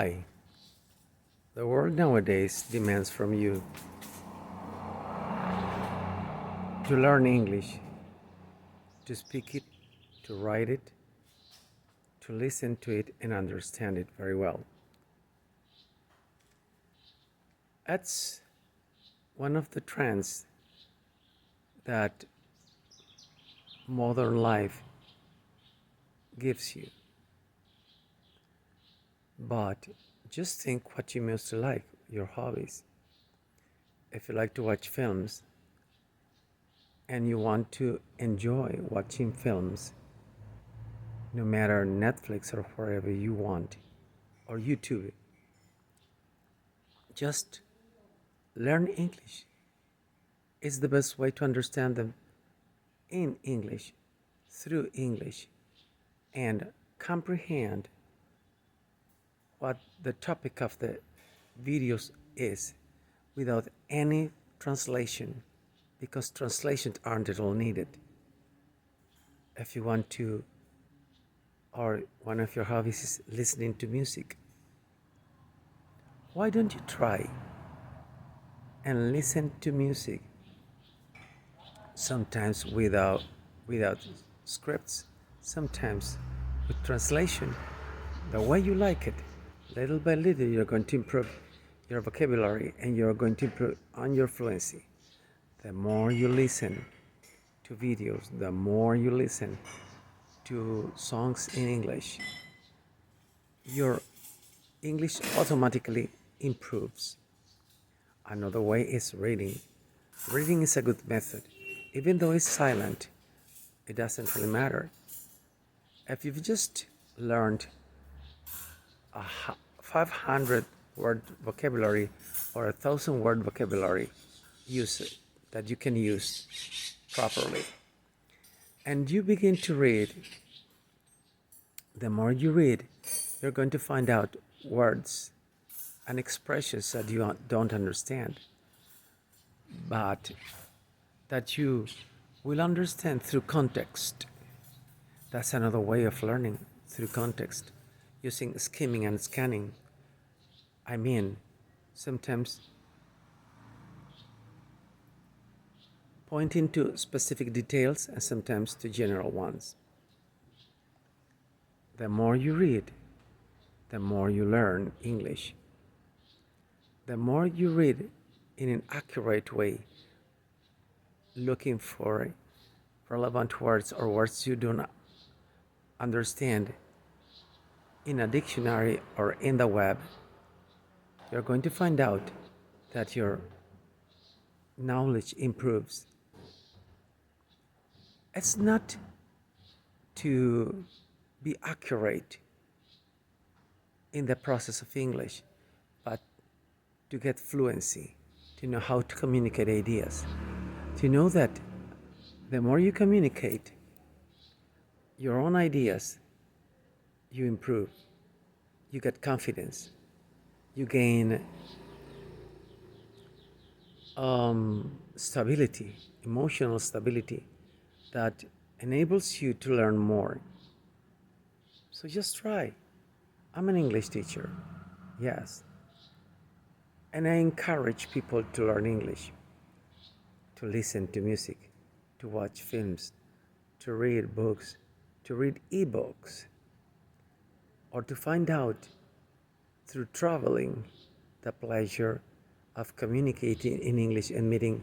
Hi. The world nowadays demands from you to learn English, to speak it, to write it, to listen to it and understand it very well. That's one of the trends that modern life gives you. But just think what you mostly like, your hobbies. If you like to watch films and you want to enjoy watching films, no matter Netflix or wherever you want, or YouTube, just learn English. It's the best way to understand them in English, through English, and comprehend what the topic of the videos is without any translation, because translations aren't at all needed. If you want to, or one of your hobbies is listening to music, why don't you try and listen to music, sometimes without scripts, sometimes with translation, the way you like it. Little by little, you're going to improve your vocabulary and you're going to improve on your fluency. The more you listen to videos, the more you listen to songs in English, your English automatically improves. Another way is reading. Reading is a good method. Even though it's silent, it doesn't really matter. If you've just learned a 500 word vocabulary or 1,000 word vocabulary, use it, that you can use properly, and you begin to read, the more you read, you're going to find out words and expressions that you don't understand, but that you will understand through context. That's another way of learning, through context, using skimming and scanning. I mean, sometimes pointing to specific details and sometimes to general ones. The more you read, the more you learn English. The more you read in an accurate way, looking for relevant words or words you don't understand in a dictionary or in the web, you're going to find out that your knowledge improves. It's not to be accurate in the process of English, but to get fluency, to know how to communicate ideas, to know that the more you communicate your own ideas, you improve, you get confidence, you gain stability, emotional stability that enables you to learn more. So just try. I'm an English teacher, yes, and I encourage people to learn English, to listen to music, to watch films, to read books, to read ebooks, or to find out through traveling the pleasure of communicating in English and meeting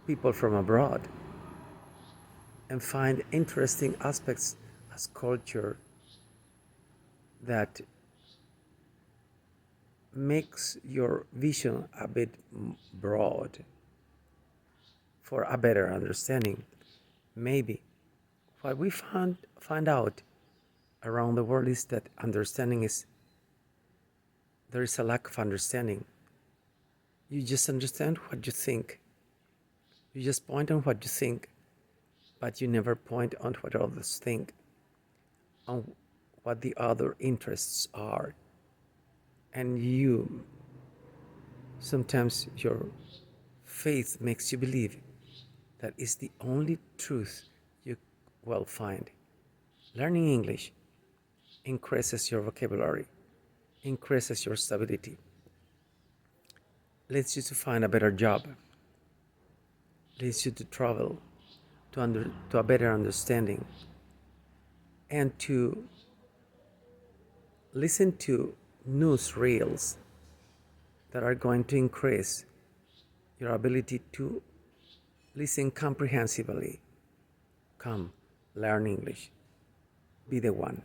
people from abroad, and find interesting aspects as culture that makes your vision a bit broad for a better understanding. Maybe what we find out around the world is that there is a lack of understanding. You just understand what you think. You just point on what you think, but you never point on what others think, on what the other interests are. And sometimes your faith makes you believe that is the only truth you will find. Learning English increases your vocabulary, increases your stability, leads you to find a better job, leads you to travel, to a better understanding, and to listen to news reels that are going to increase your ability to listen comprehensively. Come, learn English. Be the one.